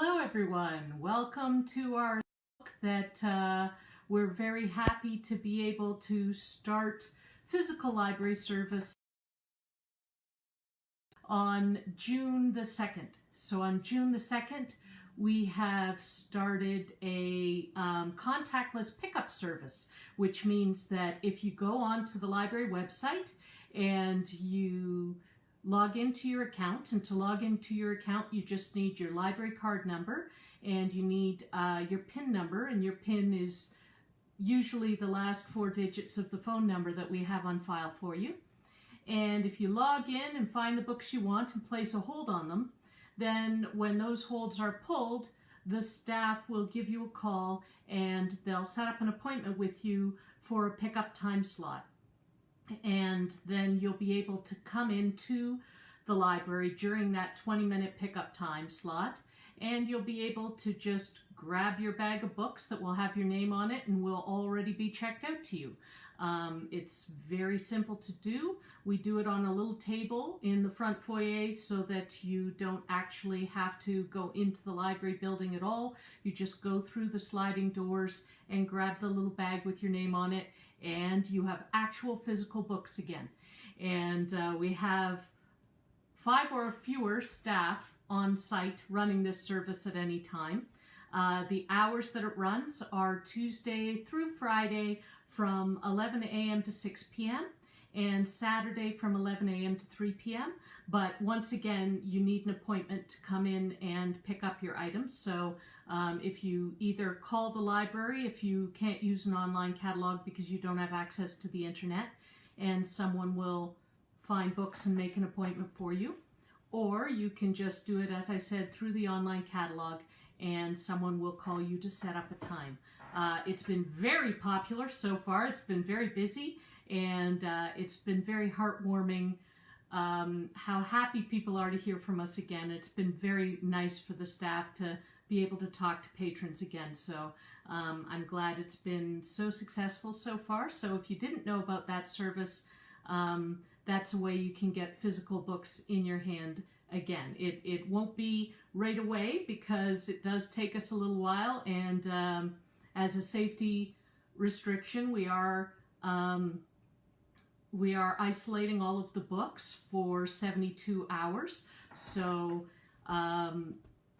Hello everyone, welcome to our book that we're very happy to be able to start physical library service on June the 2nd. So on June the 2nd we have started a contactless pickup service, which means that if you go onto the library website and you log into your account, and to log into your account you just need your library card number and you need your PIN number, and your PIN is usually the last 4 digits of the phone number that we have on file for you. And if you log in and find the books you want and place a hold on them, then when those holds are pulled, the staff will give you a call and they'll set up an appointment with you for a pickup time slot. And then you'll be able to come into the library during that 20-minute pickup time slot, and you'll be able to just grab your bag of books that will have your name on it and will already be checked out to you. It's very simple to do. We do it on a little table in the front foyer so that you don't actually have to go into the library building at all. You just go through the sliding doors and grab the little bag with your name on it, and you have actual physical books again. And we have 5 or fewer staff on site running this service at any time. The hours that it runs are Tuesday through Friday from 11 a.m. to 6 p.m. and Saturday from 11 a.m. to 3 p.m. But once again, you need an appointment to come in and pick up your items. So if you either call the library if you can't use an online catalog because you don't have access to the internet, and someone will find books and make an appointment for you, or you can just do it, as I said, through the online catalog, and someone will call you to set up a time. It's been very popular so far. It's been very busy, and it's been very heartwarming how happy people are to hear from us again. It's been very nice for the staff to be able to talk to patrons again. So I'm glad it's been so successful so far. So if you didn't know about that service, that's a way you can get physical books in your hand again. It won't be right away because it does take us a little while, and as a safety restriction, we are isolating all of the books for 72 hours. So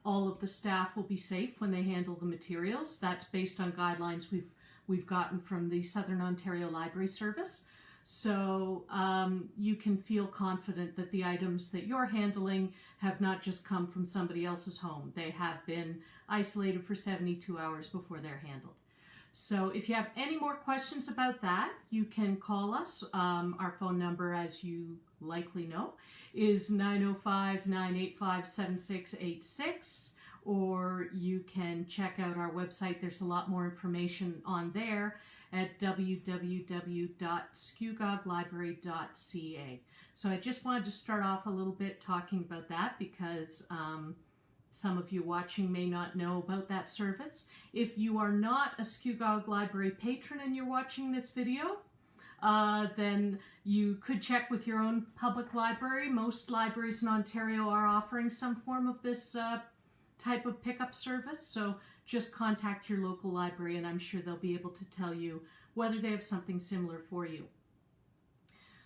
all of the staff will be safe when they handle the materials. That's based on guidelines we've gotten from the Southern Ontario Library Service. So you can feel confident that the items that you're handling have not just come from somebody else's home. They have been isolated for 72 hours before they're handled. So if you have any more questions about that, you can call us. Our phone number, as you likely know, is 905-985-7686, or you can check out our website. There's a lot more information on there at www.scugoglibrary.ca. So I just wanted to start off a little bit talking about that because some of you watching may not know about that service. If you are not a Scugog Library patron and you're watching this video, then you could check with your own public library. Most libraries in Ontario are offering some form of this type of pickup service, so just contact your local library and I'm sure they'll be able to tell you whether they have something similar for you.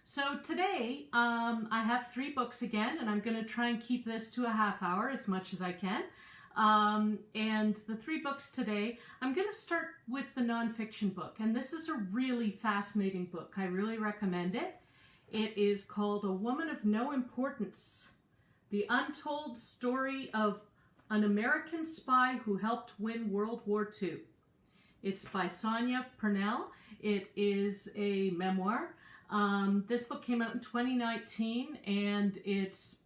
So today I have 3 books again, and I'm going to try and keep this to a half hour as much as I can. And the 3 books today, I'm going to start with the nonfiction book, and this is a really fascinating book. I really recommend it. It is called A Woman of No Importance: The Untold Story of an American Spy Who Helped Win World War II. It's by Sonia Purnell. It is a memoir. This book came out in 2019 and it's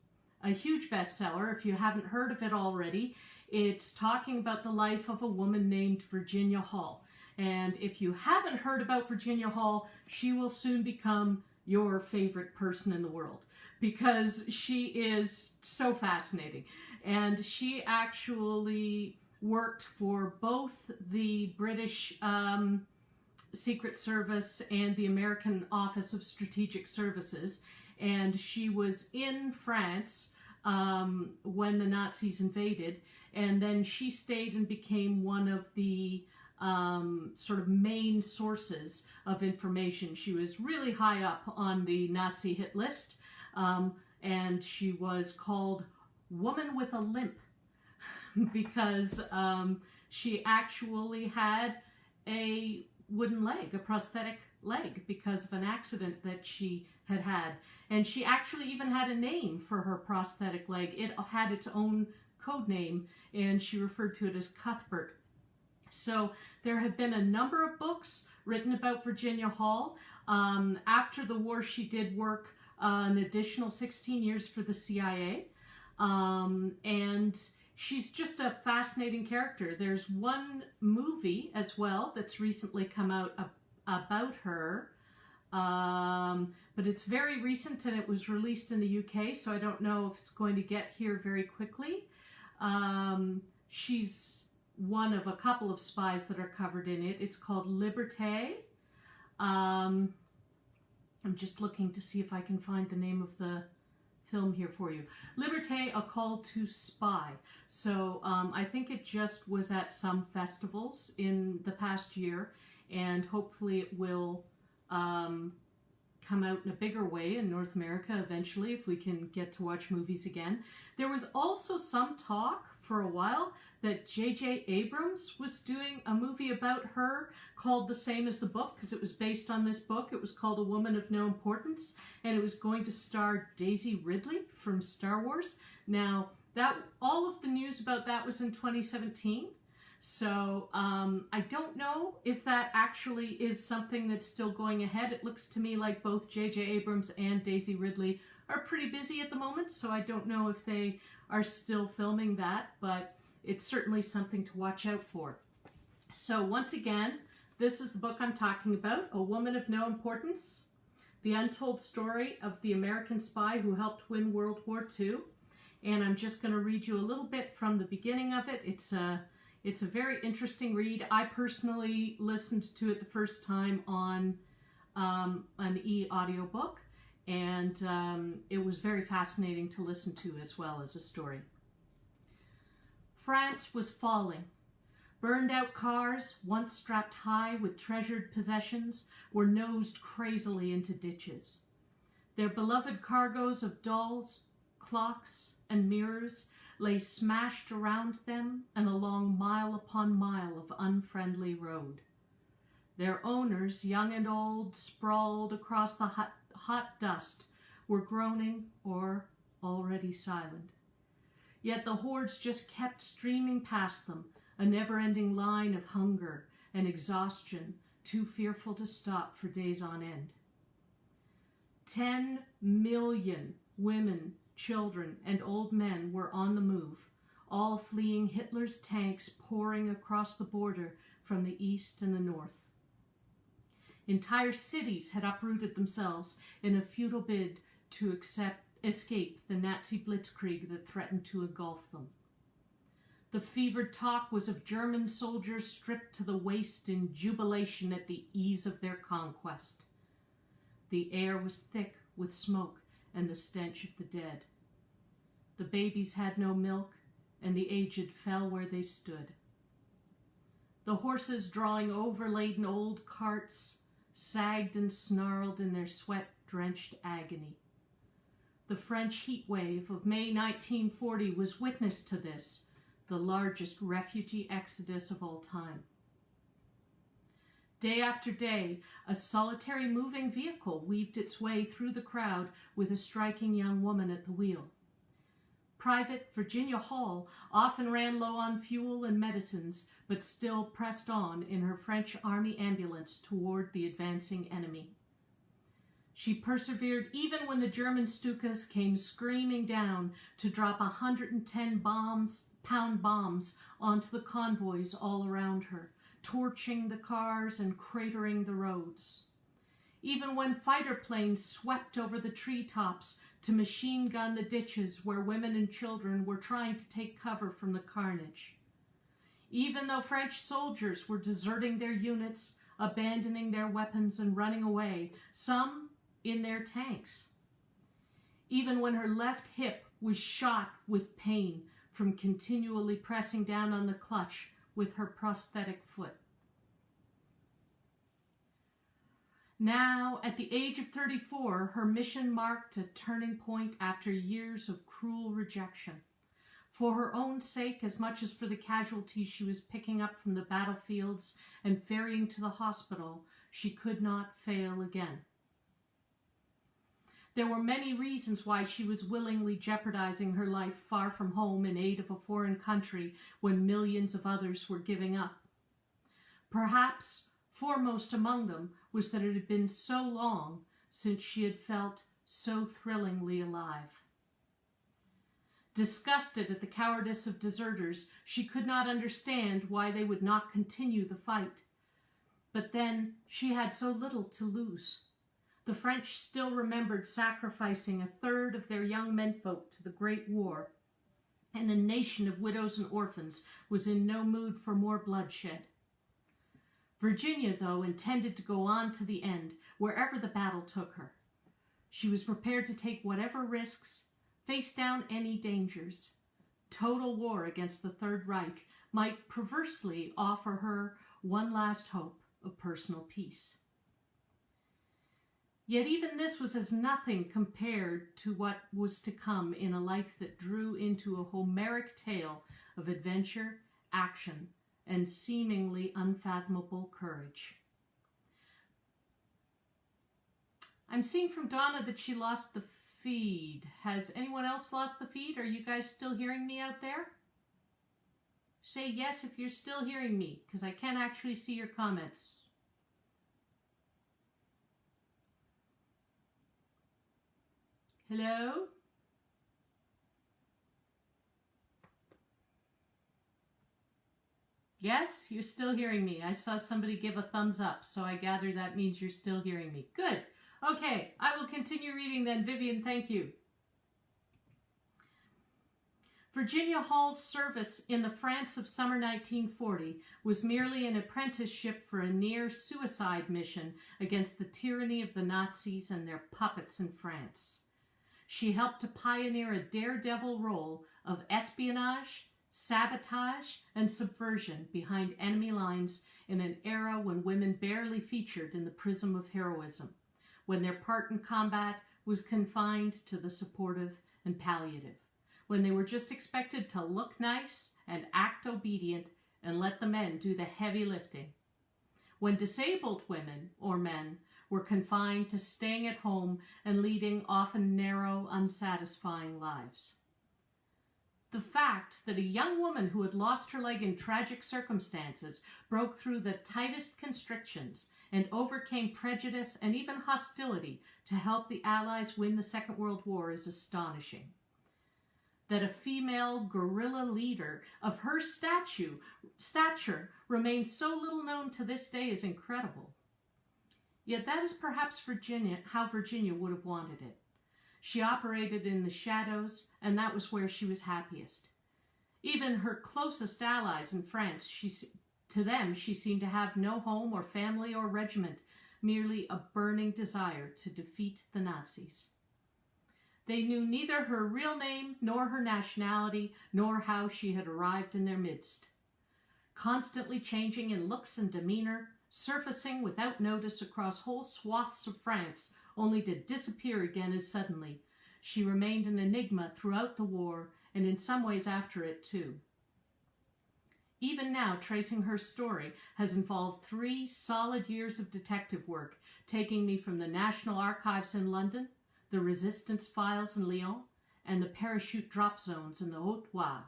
a huge bestseller. If you haven't heard of it already, it's talking about the life of a woman named Virginia Hall. And if you haven't heard about Virginia Hall, she will soon become your favorite person in the world because she is so fascinating. And she actually worked for both the British Secret Service and the American Office of Strategic Services, and she was in France when the Nazis invaded, and then she stayed and became one of the sort of main sources of information. She was really high up on the Nazi hit list, and she was called Woman with a Limp because she actually had a wooden leg, a prosthetic leg, because of an accident that she had had. And she actually even had a name for her prosthetic leg. It had its own code name, and she referred to it as Cuthbert. So there have been a number of books written about Virginia Hall. After the war, she did work an additional 16 years for the CIA. And she's just a fascinating character. There's one movie as well that's recently come out about her. But it's very recent and it was released in the UK, so I don't know if it's going to get here very quickly. She's one of a couple of spies that are covered in it. It's called Liberté. I'm just looking to see if I can find the name of the film here for you. Liberté, A Call to Spy. So I think it just was at some festivals in the past year, and hopefully it will come out in a bigger way in North America eventually if we can get to watch movies again. There was also some talk for a while that J.J. Abrams was doing a movie about her called the same as the book, because it was based on this book. It was called A Woman of No Importance, and it was going to star Daisy Ridley from Star Wars. Now, all of the news about that was in 2017. So I don't know if that actually is something that's still going ahead. It looks to me like both J.J. Abrams and Daisy Ridley are pretty busy at the moment, so I don't know if they are still filming that, but it's certainly something to watch out for. So once again, this is the book I'm talking about, A Woman of No Importance, the untold story of the American spy who helped win World War II. And I'm just going to read you a little bit from the beginning of it. It's a very interesting read. I personally listened to it the first time on an e-audiobook, and it was very fascinating to listen to as well as a story. France was falling. Burned-out cars, once strapped high with treasured possessions, were nosed crazily into ditches. Their beloved cargoes of dolls, clocks, and mirrors lay smashed around them and along mile upon mile of unfriendly road. Their owners, young and old, sprawled across the hot dust, were groaning or already silent. Yet the hordes just kept streaming past them, a never-ending line of hunger and exhaustion, too fearful to stop for days on end. 10 million women, children, and old men were on the move, all fleeing Hitler's tanks pouring across the border from the east and the north. Entire cities had uprooted themselves in a futile bid to escape the Nazi blitzkrieg that threatened to engulf them. The fevered talk was of German soldiers stripped to the waist in jubilation at the ease of their conquest. The air was thick with smoke and the stench of the dead. The babies had no milk, and the aged fell where they stood. The horses drawing overladen old carts sagged and snarled in their sweat-drenched agony. The French heat wave of May 1940 was witness to this, the largest refugee exodus of all time. Day after day, a solitary moving vehicle weaved its way through the crowd with a striking young woman at the wheel. Private Virginia Hall often ran low on fuel and medicines, but still pressed on in her French Army ambulance toward the advancing enemy. She persevered even when the German Stukas came screaming down to drop 110-pound bombs onto the convoys all around her, torching the cars and cratering the roads. Even when fighter planes swept over the treetops to machine gun the ditches where women and children were trying to take cover from the carnage. Even though French soldiers were deserting their units, abandoning their weapons and running away, some in their tanks. Even when her left hip was shot with pain from continually pressing down on the clutch with her prosthetic foot. Now, at the age of 34, her mission marked a turning point after years of cruel rejection. For her own sake, as much as for the casualties she was picking up from the battlefields and ferrying to the hospital, she could not fail again. There were many reasons why she was willingly jeopardizing her life far from home in aid of a foreign country when millions of others were giving up. Perhaps foremost among them was that it had been so long since she had felt so thrillingly alive. Disgusted at the cowardice of deserters, she could not understand why they would not continue the fight. But then she had so little to lose. The French still remembered sacrificing a third of their young menfolk to the Great War, and a nation of widows and orphans was in no mood for more bloodshed. Virginia, though, intended to go on to the end, wherever the battle took her. She was prepared to take whatever risks, face down any dangers. Total war against the Third Reich might perversely offer her one last hope of personal peace. Yet even this was as nothing compared to what was to come in a life that drew into a Homeric tale of adventure, action, and seemingly unfathomable courage. I'm seeing from Donna that she lost the feed. Has anyone else lost the feed? Are you guys still hearing me out there? Say yes if you're still hearing me, because I can't actually see your comments. Hello? Yes, you're still hearing me. I saw somebody give a thumbs up, so I gather that means you're still hearing me. Good. Okay, I will continue reading then. Vivian, thank you. Virginia Hall's service in the France of summer 1940 was merely an apprenticeship for a near-suicide mission against the tyranny of the Nazis and their puppets in France. She helped to pioneer a daredevil role of espionage, sabotage, and subversion behind enemy lines in an era when women barely featured in the prism of heroism, when their part in combat was confined to the supportive and palliative, when they were just expected to look nice and act obedient and let the men do the heavy lifting, when disabled women or men were confined to staying at home and leading often narrow, unsatisfying lives. The fact that a young woman who had lost her leg in tragic circumstances broke through the tightest constrictions and overcame prejudice and even hostility to help the Allies win the Second World War is astonishing. That a female guerrilla leader of her stature remains so little known to this day is incredible. Yet that is perhaps how Virginia would have wanted it. She operated in the shadows, and that was where she was happiest. Even her closest allies in France, to them she seemed to have no home or family or regiment, merely a burning desire to defeat the Nazis. They knew neither her real name, nor her nationality, nor how she had arrived in their midst. Constantly changing in looks and demeanor, surfacing without notice across whole swaths of France, only to disappear again as suddenly, she remained an enigma throughout the war, and in some ways after it too. Even now, tracing her story has involved 3 solid years of detective work, taking me from the National Archives in London, the Resistance Files in Lyon, and the parachute drop zones in the Haute-Loire,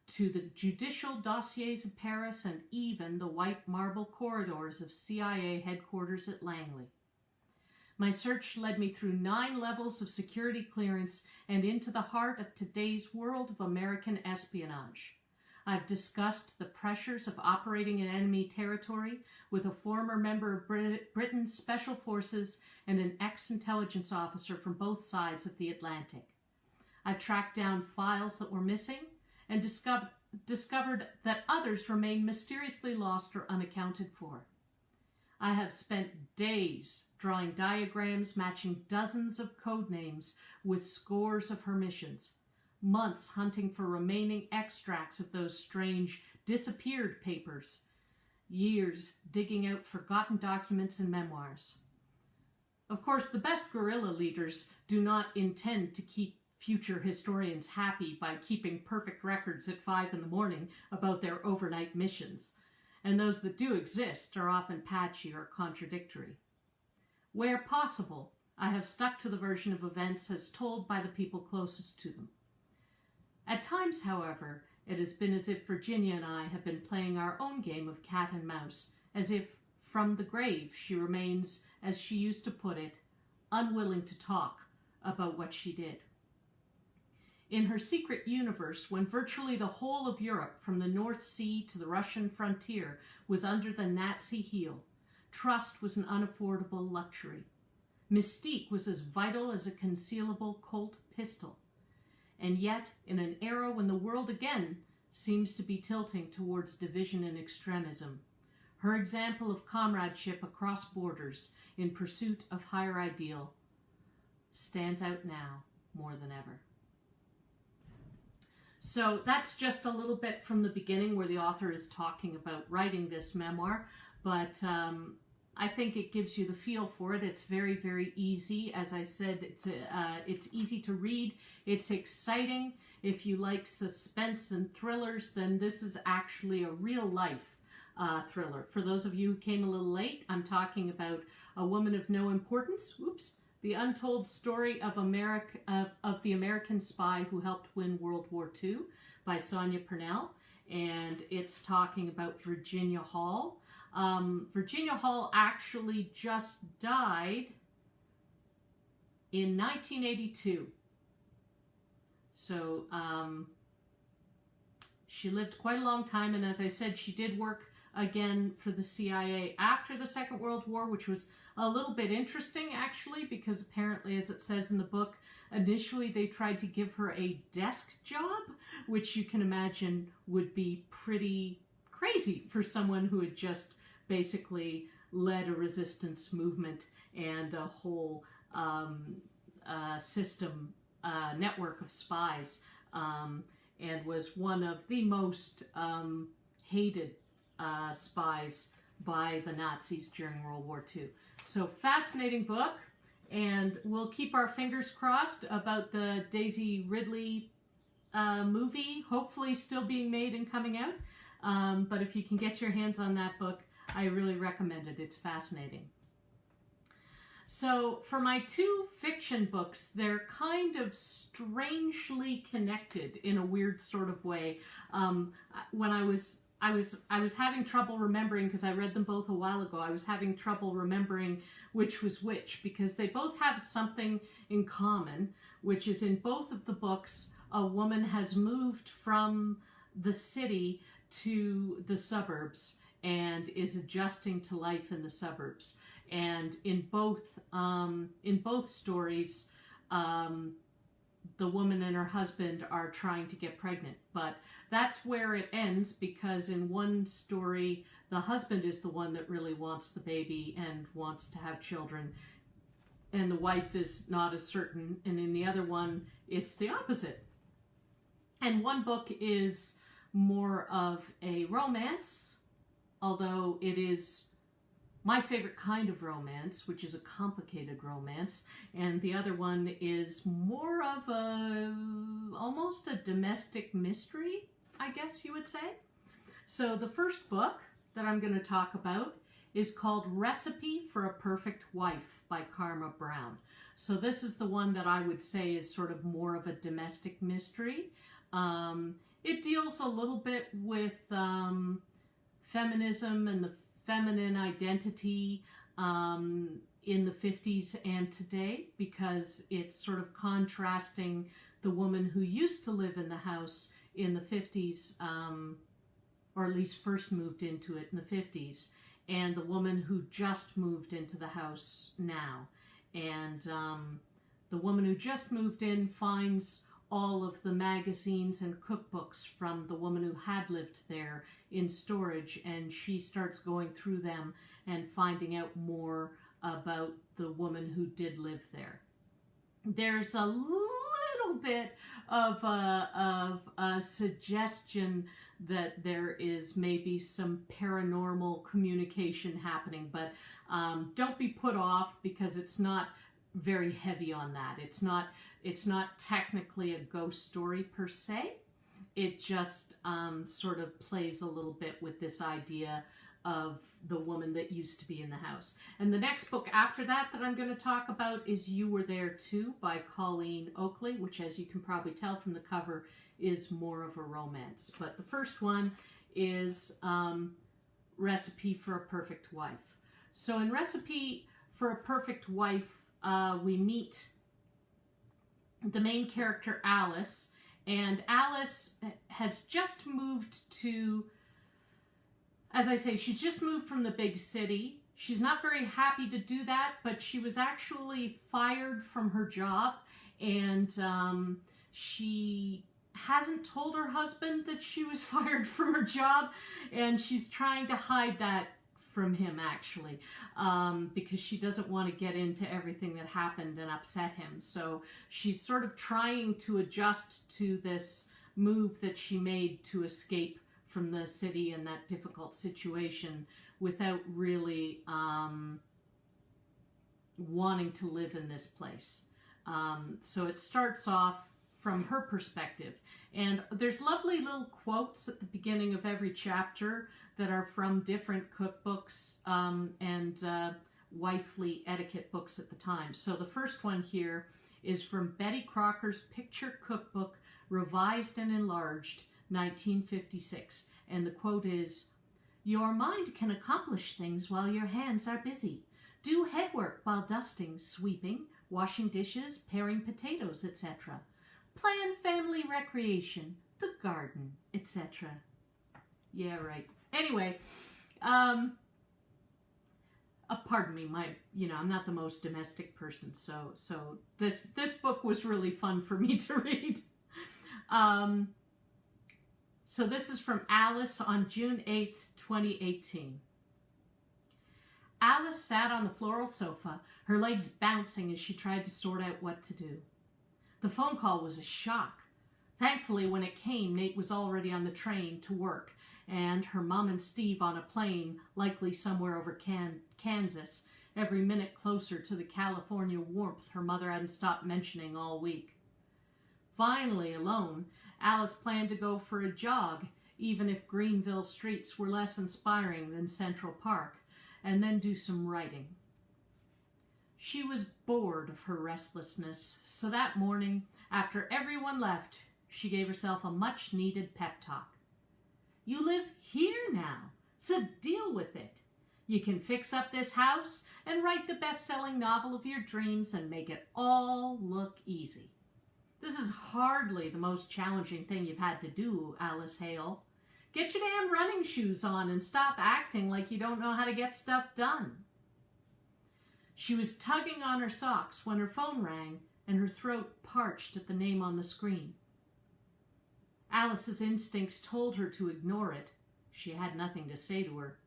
to the judicial dossiers of Paris and even the white marble corridors of CIA headquarters at Langley. My search led me through 9 levels of security clearance and into the heart of today's world of American espionage. I've discussed the pressures of operating in enemy territory with a former member of Britain's Special Forces and an ex-intelligence officer from both sides of the Atlantic. I've tracked down files that were missing and discovered that others remain mysteriously lost or unaccounted for. I have spent days drawing diagrams matching dozens of code names with scores of her missions. months hunting for remaining extracts of those strange disappeared papers, years digging out forgotten documents and memoirs. Of course, the best guerrilla leaders do not intend to keep future historians happy by keeping perfect records at 5 in the morning about their overnight missions, and those that do exist are often patchy or contradictory. Where possible, I have stuck to the version of events as told by the people closest to them. At times, however, it has been as if Virginia and I have been playing our own game of cat and mouse, as if from the grave she remains, as she used to put it, unwilling to talk about what she did. In her secret universe, when virtually the whole of Europe, from the North Sea to the Russian frontier, was under the Nazi heel, trust was an unaffordable luxury. Mystique was as vital as a concealable Colt pistol. And yet, in an era when the world again seems to be tilting towards division and extremism, her example of comradeship across borders in pursuit of higher ideal stands out now more than ever. So that's just a little bit from the beginning where the author is talking about writing this memoir, but I think it gives you the feel for it. It's very, very easy. As I said, it's easy to read. It's exciting. If you like suspense and thrillers, then this is actually a real-life thriller. For those of you who came a little late, I'm talking about A Woman of No Importance. Oops. The Untold Story of the American Spy Who Helped Win World War II by Sonia Purnell. And it's talking about Virginia Hall. Virginia Hall actually just died in 1982. So she lived quite a long time, and as I said, she did work again for the CIA after the Second World War, which was a little bit interesting, actually, because apparently, as it says in the book, initially they tried to give her a desk job, which you can imagine would be pretty crazy for someone who had just basically led a resistance movement and a whole system, network of spies, and was one of the most hated spies by the Nazis during World War II. So fascinating book, and we'll keep our fingers crossed about the Daisy Ridley movie, hopefully still being made and coming out. But if you can get your hands on that book, I really recommend it. It's fascinating. So for my 2 fiction books, they're kind of strangely connected in a weird sort of way. When I was having trouble remembering, because I read them both a while ago, I was having trouble remembering which was which, because they both have something in common, which is in both of the books, a woman has moved from the city to the suburbs and is adjusting to life in the suburbs. And in both stories, the woman and her husband are trying to get pregnant, but that's where it ends, because in one story, the husband is the one that really wants the baby and wants to have children, and the wife is not as certain, and in the other one, it's the opposite. And one book is more of a romance, although it is my favorite kind of romance, which is a complicated romance, and the other one is more of almost a domestic mystery, I guess you would say. So the first book that I'm going to talk about is called Recipe for a Perfect Wife by Karma Brown. So this is the one that I would say is sort of more of a domestic mystery. It deals a little bit with feminism and the feminine identity in the 50s and today, because it's sort of contrasting the woman who used to live in the house in the 50s, or at least first moved into it in the 50s, and the woman who just moved into the house now. And the woman who just moved in finds all of the magazines and cookbooks from the woman who had lived there in storage, and she starts going through them and finding out more about the woman who did live there. There's a little little bit of a suggestion that there is maybe some paranormal communication happening, but don't be put off because it's not very heavy on that. It's not technically a ghost story per se. It just sort of plays a little bit with this idea of the woman that used to be in the house. And the next book after that I'm going to talk about is You Were There Too by Colleen Oakley, which, as you can probably tell from the cover, is more of a romance. But the first one is Recipe for a Perfect Wife. So in Recipe for a Perfect Wife, we meet the main character, Alice, and Alice has just moved to, as I say, she's just moved from the big city. She's not very happy to do that, but she was actually fired from her job, and she hasn't told her husband that she was fired from her job, and she's trying to hide that from him, actually, because she doesn't want to get into everything that happened and upset him. So she's sort of trying to adjust to this move that she made to escape from the city and that difficult situation without really wanting to live in this place. So it starts off from her perspective. And there's lovely little quotes at the beginning of every chapter that are from different cookbooks and wifely etiquette books at the time. So the first one here is from Betty Crocker's Picture Cookbook, Revised and Enlarged, 1956. And the quote is, "Your mind can accomplish things while your hands are busy. Do headwork while dusting, sweeping, washing dishes, paring potatoes, etc. Plan family recreation, the garden, etc." Yeah, right. Anyway, pardon me, I'm not the most domestic person, so this book was really fun for me to read. So this is from Alice on June 8th, 2018. Alice sat on the floral sofa, her legs bouncing as she tried to sort out what to do. The phone call was a shock. Thankfully, when it came, Nate was already on the train to work, and her mom and Steve on a plane, likely somewhere over Kansas, every minute closer to the California warmth her mother hadn't stopped mentioning all week. Finally, alone, Alice planned to go for a jog, even if Greenville streets were less inspiring than Central Park, and then do some writing. She was bored of her restlessness, so that morning, after everyone left, she gave herself a much-needed pep talk. You live here now, so deal with it. You can fix up this house and write the best-selling novel of your dreams and make it all look easy. This is hardly the most challenging thing you've had to do, Alice Hale. Get your damn running shoes on and stop acting like you don't know how to get stuff done. She was tugging on her socks when her phone rang and her throat parched at the name on the screen. Alice's instincts told her to ignore it. She had nothing to say to her.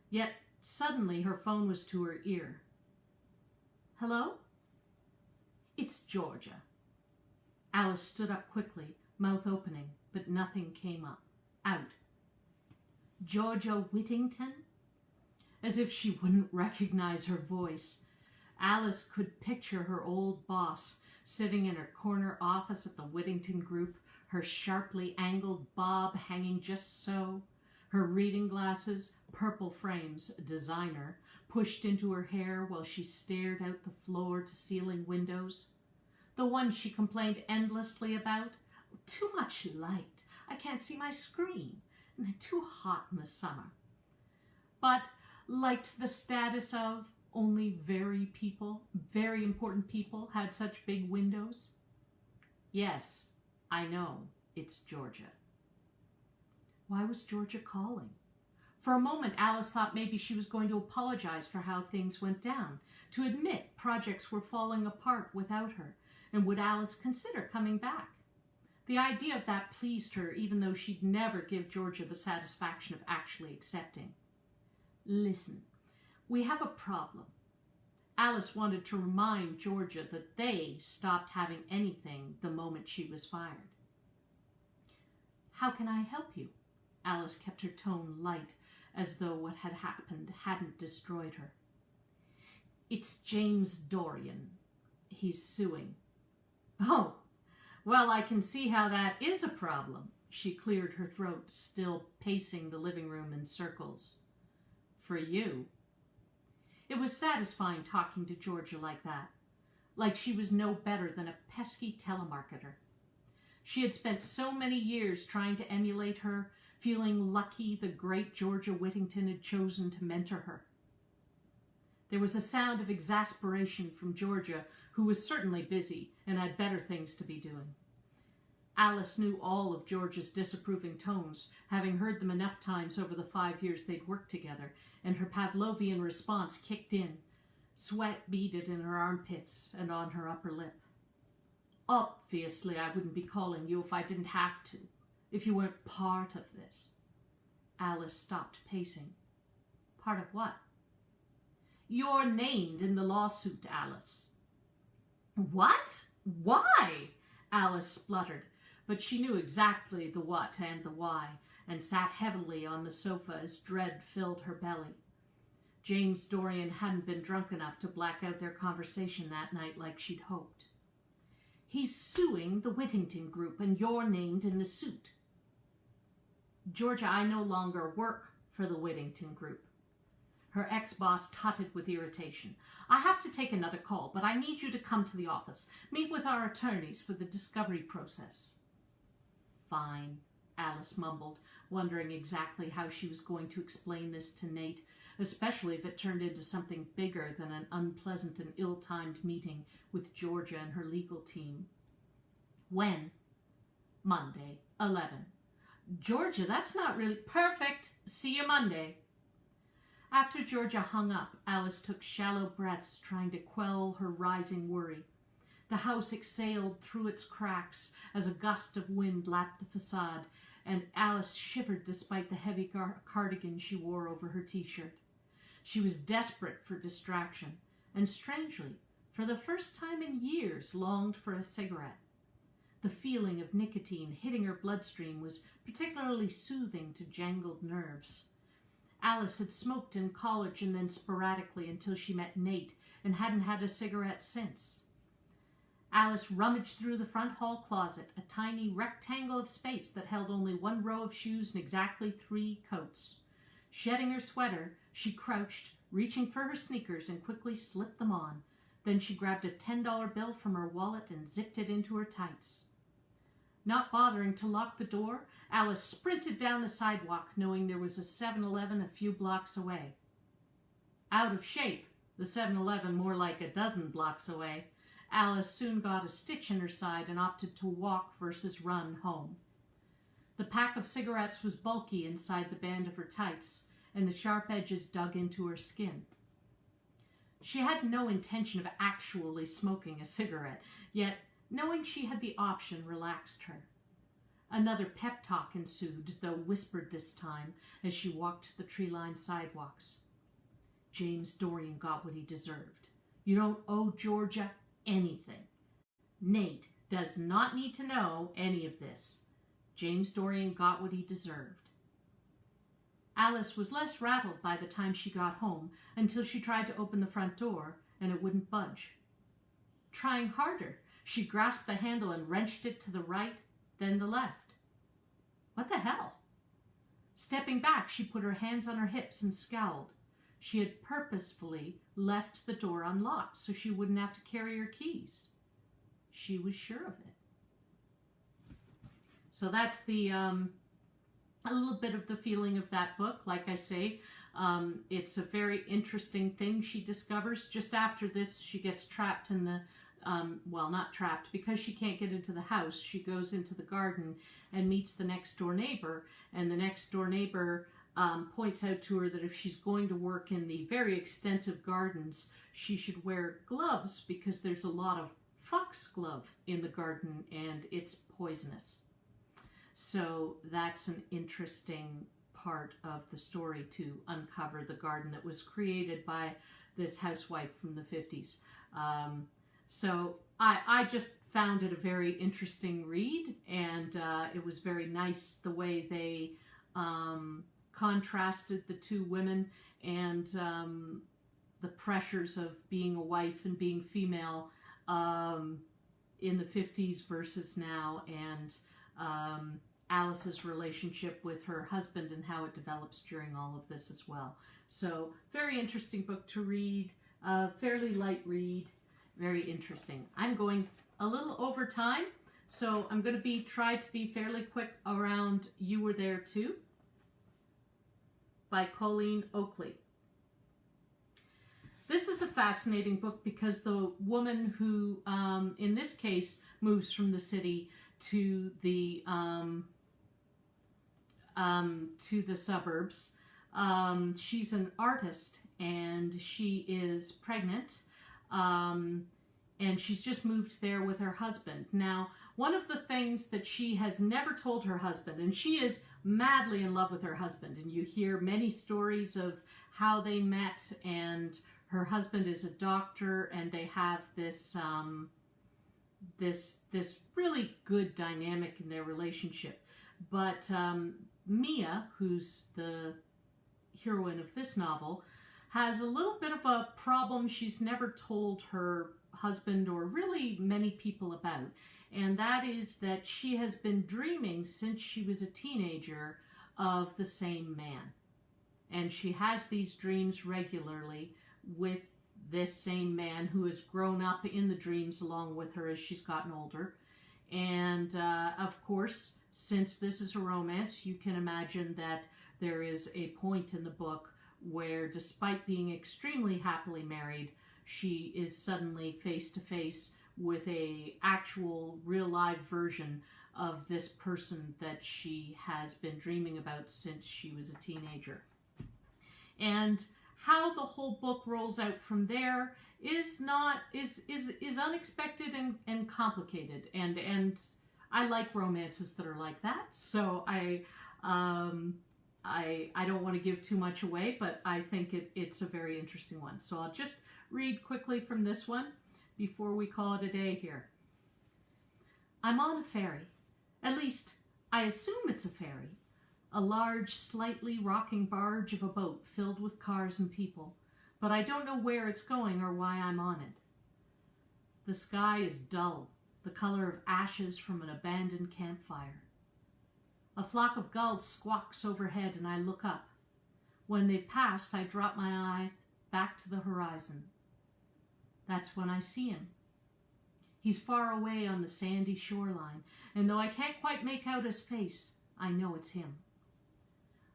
Yet suddenly her phone was to her ear. Hello? It's Georgia. Alice stood up quickly, mouth opening, but nothing came up. Out. Georgia Whittington? As if she wouldn't recognize her voice. Alice could picture her old boss sitting in her corner office at the Whittington Group, her sharply angled bob hanging just so, her reading glasses, purple frames, designer, pushed into her hair while she stared out the floor-to-ceiling windows. The one she complained endlessly about. Too much light. I can't see my screen. And they're too hot in the summer. But liked the status of only very important people had such big windows. Yes, I know, it's Georgia. Why was Georgia calling? For a moment, Alice thought maybe she was going to apologize for how things went down, to admit projects were falling apart without her, and would Alice consider coming back? The idea of that pleased her, even though she'd never give Georgia the satisfaction of actually accepting. Listen, we have a problem. Alice wanted to remind Georgia that they stopped having anything the moment she was fired. "How can I help you?" Alice kept her tone light, as though what had happened hadn't destroyed her. "It's James Dorian. He's suing." "Oh, well, I can see how that is a problem." She cleared her throat, still pacing the living room in circles. "For you." It was satisfying talking to Georgia like that, like she was no better than a pesky telemarketer. She had spent so many years trying to emulate her, feeling lucky the great Georgia Whittington had chosen to mentor her. There was a sound of exasperation from Georgia, who was certainly busy and had better things to be doing. Alice knew all of Georgia's disapproving tones, having heard them enough times over the 5 years they'd worked together, and her Pavlovian response kicked in. Sweat beaded in her armpits and on her upper lip. "Obviously, I wouldn't be calling you if I didn't have to, if you weren't part of this." Alice stopped pacing. "Part of what?" "You're named in the lawsuit, Alice." "What? Why?" Alice spluttered, but she knew exactly the what and the why, and sat heavily on the sofa as dread filled her belly. James Dorian hadn't been drunk enough to black out their conversation that night like she'd hoped. "He's suing the Whittington Group, and you're named in the suit." "Georgia, I no longer work for the Whittington Group." Her ex-boss tutted with irritation. "I have to take another call, but I need you to come to the office. Meet with our attorneys for the discovery process." "Fine," Alice mumbled, wondering exactly how she was going to explain this to Nate, especially if it turned into something bigger than an unpleasant and ill-timed meeting with Georgia and her legal team. "When?" "Monday, 11. "Georgia, that's not really perfect. See you Monday." After Georgia hung up, Alice took shallow breaths, trying to quell her rising worry. The house exhaled through its cracks as a gust of wind lapped the facade, and Alice shivered despite the heavy cardigan she wore over her t-shirt. She was desperate for distraction, and strangely, for the first time in years, longed for a cigarette. The feeling of nicotine hitting her bloodstream was particularly soothing to jangled nerves. Alice had smoked in college and then sporadically until she met Nate and hadn't had a cigarette since. Alice rummaged through the front hall closet, a tiny rectangle of space that held only one row of shoes and exactly 3 coats. Shedding her sweater, she crouched, reaching for her sneakers, and quickly slipped them on. Then she grabbed a $10 bill from her wallet and zipped it into her tights. Not bothering to lock the door, Alice sprinted down the sidewalk, knowing there was a 7-Eleven a few blocks away. Out of shape, the 7-Eleven more like a dozen blocks away, Alice soon got a stitch in her side and opted to walk versus run home. The pack of cigarettes was bulky inside the band of her tights, and the sharp edges dug into her skin. She had no intention of actually smoking a cigarette, yet knowing she had the option relaxed her. Another pep talk ensued, though whispered this time, as she walked the tree-lined sidewalks. James Dorian got what he deserved. You don't owe Georgia anything. Nate does not need to know any of this. James Dorian got what he deserved. Alice was less rattled by the time she got home, until she tried to open the front door, and it wouldn't budge. Trying harder, she grasped the handle and wrenched it to the right, then the left. What the hell? Stepping back, she put her hands on her hips and scowled. She had purposefully left the door unlocked so she wouldn't have to carry her keys. She was sure of it. So that's the a little bit of the feeling of that book. Like I say, it's a very interesting thing she discovers. Just after this, she gets trapped in the, well, not trapped, because she can't get into the house. She goes into the garden and meets the next door neighbor, and the next door neighbor points out to her that if she's going to work in the very extensive gardens, she should wear gloves because there's a lot of foxglove in the garden and it's poisonous. So that's an interesting part of the story to uncover the garden that was created by this housewife from the 50s. So I just found it a very interesting read, and it was very nice the way they contrasted the two women and the pressures of being a wife and being female in the 50s versus now, and Alice's relationship with her husband and how it develops during all of this as well. So very interesting book to read, fairly light read, very interesting. I'm going a little over time, so I'm going to try to be fairly quick around You Were There Too by Colleen Oakley. This is a fascinating book because the woman who, in this case, moves from the city to the suburbs. She's an artist, and she is pregnant, and she's just moved there with her husband. Now, one of the things that she has never told her husband, and she is madly in love with her husband, and you hear many stories of how they met, and her husband is a doctor, and they have this this really good dynamic in their relationship. But Mia, who's the heroine of this novel, has a little bit of a problem she's never told her husband or really many people about. And that is that she has been dreaming since she was a teenager of the same man. And she has these dreams regularly with this same man who has grown up in the dreams along with her as she's gotten older. And of course, since this is a romance, you can imagine that there is a point in the book where, despite being extremely happily married, she is suddenly face to face with a actual real live version of this person that she has been dreaming about since she was a teenager. And how the whole book rolls out from there is unexpected and complicated, and I like romances that are like that, so I don't want to give too much away, but I think it's a very interesting one. So I'll just read quickly from this one before we call it a day here. I'm on a ferry. At least, I assume it's a ferry. A large, slightly rocking barge of a boat filled with cars and people, but I don't know where it's going or why I'm on it. The sky is dull, the color of ashes from an abandoned campfire. A flock of gulls squawks overhead and I look up. When they've passed, I drop my eye back to the horizon. That's when I see him. He's far away on the sandy shoreline, and though I can't quite make out his face, I know it's him.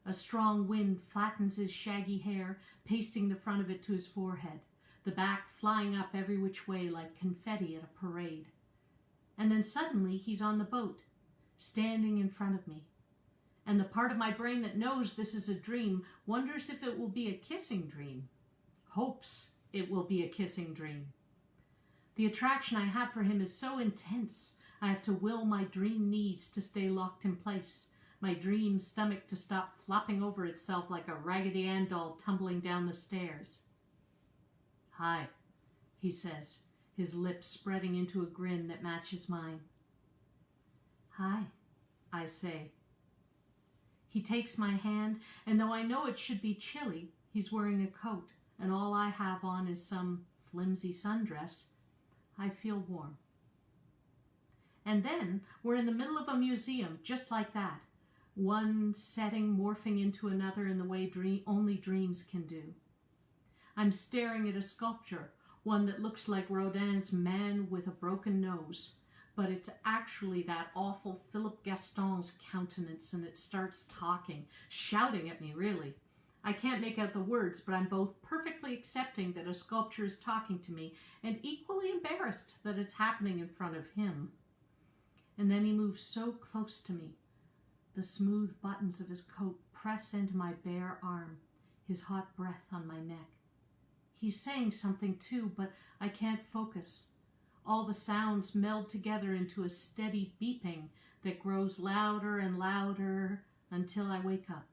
A strong wind flattens his shaggy hair, pasting the front of it to his forehead, the back flying up every which way like confetti at a parade. And then suddenly he's on the boat, standing in front of me. And the part of my brain that knows this is a dream wonders if it will be a kissing dream, hopes it will be a kissing dream. The attraction I have for him is so intense, I have to will my dream knees to stay locked in place, my dream stomach to stop flopping over itself like a Raggedy Ann doll tumbling down the stairs. Hi, he says, his lips spreading into a grin that matches mine. Hi, I say. He takes my hand, and though I know it should be chilly, he's wearing a coat, and all I have on is some flimsy sundress. I feel warm. And then we're in the middle of a museum, just like that, one setting morphing into another in the way only dreams can do. I'm staring at a sculpture, one that looks like Rodin's Man with a Broken Nose, but it's actually that awful Philip Gaston's countenance, and it starts talking, shouting at me, really. I can't make out the words, but I'm both perfectly accepting that a sculpture is talking to me and equally embarrassed that it's happening in front of him. And then he moves so close to me. The smooth buttons of his coat press into my bare arm, his hot breath on my neck. He's saying something too, but I can't focus. All the sounds meld together into a steady beeping that grows louder and louder until I wake up.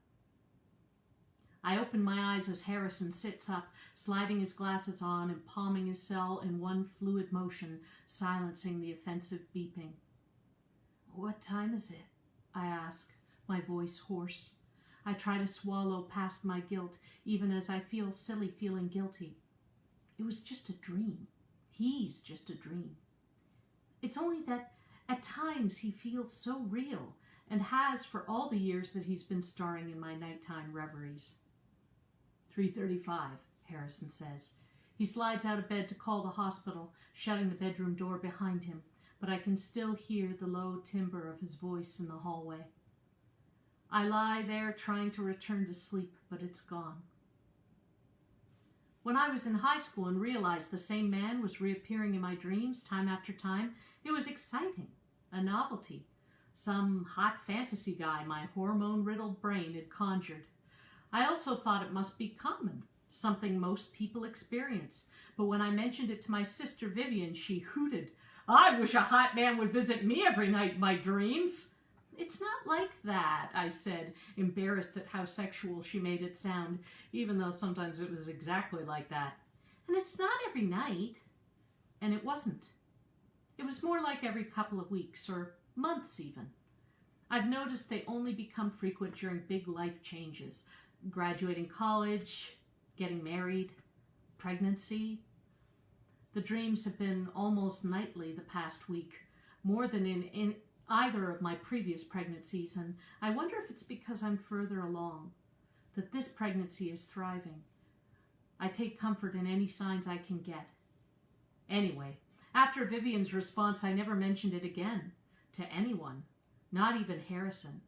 I open my eyes as Harrison sits up, sliding his glasses on and palming his cell in one fluid motion, silencing the offensive beeping. "What time is it?" I ask, my voice hoarse. I try to swallow past my guilt, even as I feel silly feeling guilty. It was just a dream. He's just a dream. It's only that at times he feels so real, and has for all the years that he's been starring in my nighttime reveries. 3:35, Harrison says. He slides out of bed to call the hospital, shutting the bedroom door behind him, but I can still hear the low timbre of his voice in the hallway. I lie there trying to return to sleep, but it's gone. When I was in high school and realized the same man was reappearing in my dreams time after time, it was exciting, a novelty. Some hot fantasy guy my hormone-riddled brain had conjured. I also thought it must be common, something most people experience. But when I mentioned it to my sister Vivian, she hooted, "I wish a hot man would visit me every night in my dreams." "It's not like that," I said, embarrassed at how sexual she made it sound, even though sometimes it was exactly like that. "And it's not every night." And it wasn't. It was more like every couple of weeks, or months even. I've noticed they only become frequent during big life changes. Graduating college, getting married, pregnancy. The dreams have been almost nightly the past week, more than in either of my previous pregnancies, and I wonder if it's because I'm further along, that this pregnancy is thriving. I take comfort in any signs I can get. Anyway, after Vivian's response, I never mentioned it again to anyone, not even Harrison.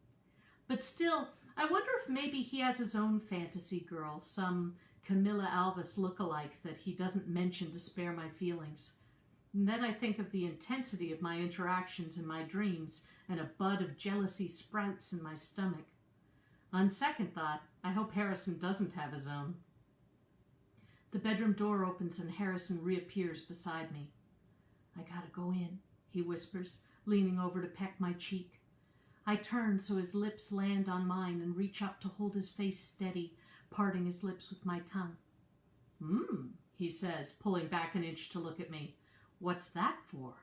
But still, I wonder if maybe he has his own fantasy girl, some Camilla Alvis lookalike that he doesn't mention to spare my feelings. And then I think of the intensity of my interactions in my dreams, and a bud of jealousy sprouts in my stomach. On second thought, I hope Harrison doesn't have his own. The bedroom door opens and Harrison reappears beside me. "I gotta go in," he whispers, leaning over to peck my cheek. I turn so his lips land on mine and reach up to hold his face steady, parting his lips with my tongue. He says, pulling back an inch to look at me. "What's that for?"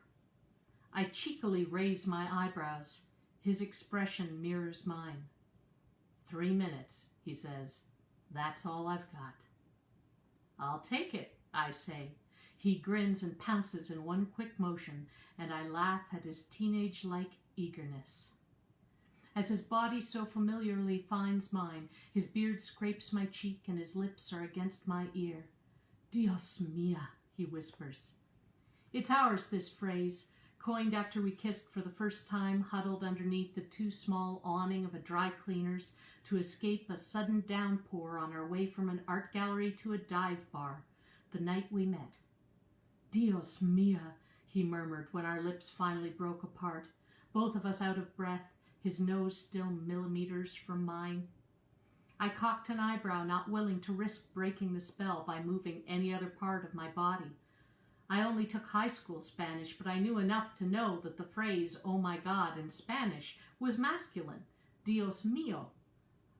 I cheekily raise my eyebrows. His expression mirrors mine. 3 minutes, he says. "That's all I've got." "I'll take it," I say. He grins and pounces in one quick motion, and I laugh at his teenage-like eagerness. As his body so familiarly finds mine, his beard scrapes my cheek and his lips are against my ear. "Dios mia," he whispers. It's ours, this phrase, coined after we kissed for the first time, huddled underneath the too small awning of a dry cleaner's to escape a sudden downpour on our way from an art gallery to a dive bar, the night we met. "Dios mia," he murmured when our lips finally broke apart, both of us out of breath, his nose still millimeters from mine. I cocked an eyebrow, not willing to risk breaking the spell by moving any other part of my body. I only took high school Spanish, but I knew enough to know that the phrase, "oh my God," in Spanish was masculine, Dios mío.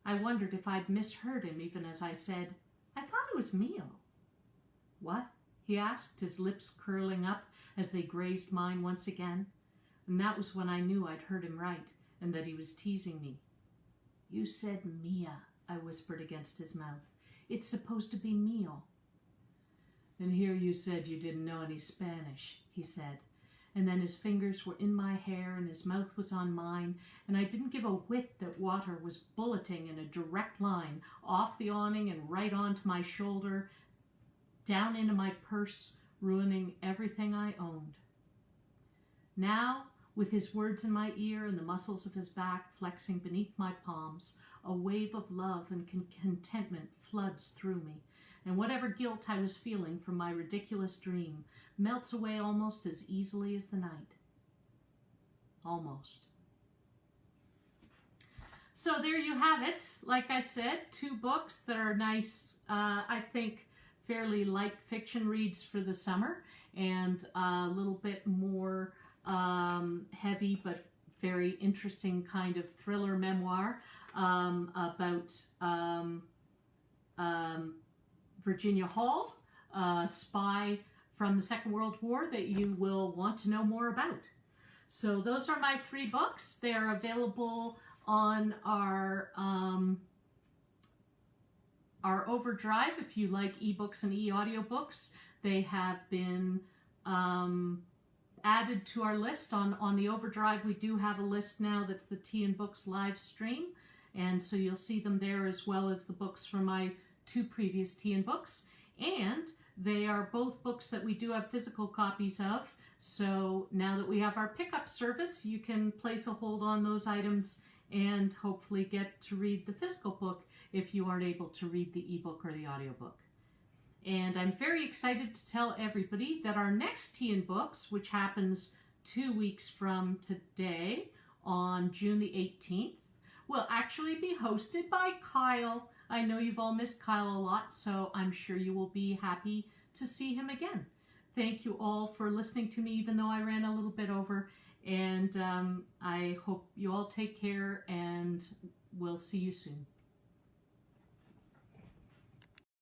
I wondered if I'd misheard him even as I said, "I thought it was mío." "What?" he asked, his lips curling up as they grazed mine once again. And that was when I knew I'd heard him right, and that he was teasing me. "You said Mia," I whispered against his mouth. "It's supposed to be meal." "And here you said you didn't know any Spanish," he said. And then his fingers were in my hair and his mouth was on mine, and I didn't give a whit that water was bulleting in a direct line off the awning and right onto my shoulder, down into my purse, ruining everything I owned. Now, with his words in my ear and the muscles of his back flexing beneath my palms, a wave of love and contentment floods through me, and whatever guilt I was feeling from my ridiculous dream melts away almost as easily as the night. Almost. So there you have it. Like I said, 2 books that are nice, I think, fairly light fiction reads for the summer, and a little bit more heavy but very interesting kind of thriller memoir about Virginia Hall, a spy from the Second World War that you will want to know more about. So those are my 3 books. They are available on our Overdrive if you like ebooks and e-audiobooks. They have been added to our list on the Overdrive. We do have a list now that's the Tea and Books live stream, and so you'll see them there as well as the books from my 2 previous Tea and Books. And they are both books that we do have physical copies of, so now that we have our pickup service, you can place a hold on those items and hopefully get to read the physical book if you aren't able to read the ebook or the audiobook. And I'm very excited to tell everybody that our next Tea and Books, which happens 2 weeks from today on June the 18th, will actually be hosted by Kyle. I know you've all missed Kyle a lot, so I'm sure you will be happy to see him again. Thank you all for listening to me, even though I ran a little bit over. And I hope you all take care, and we'll see you soon.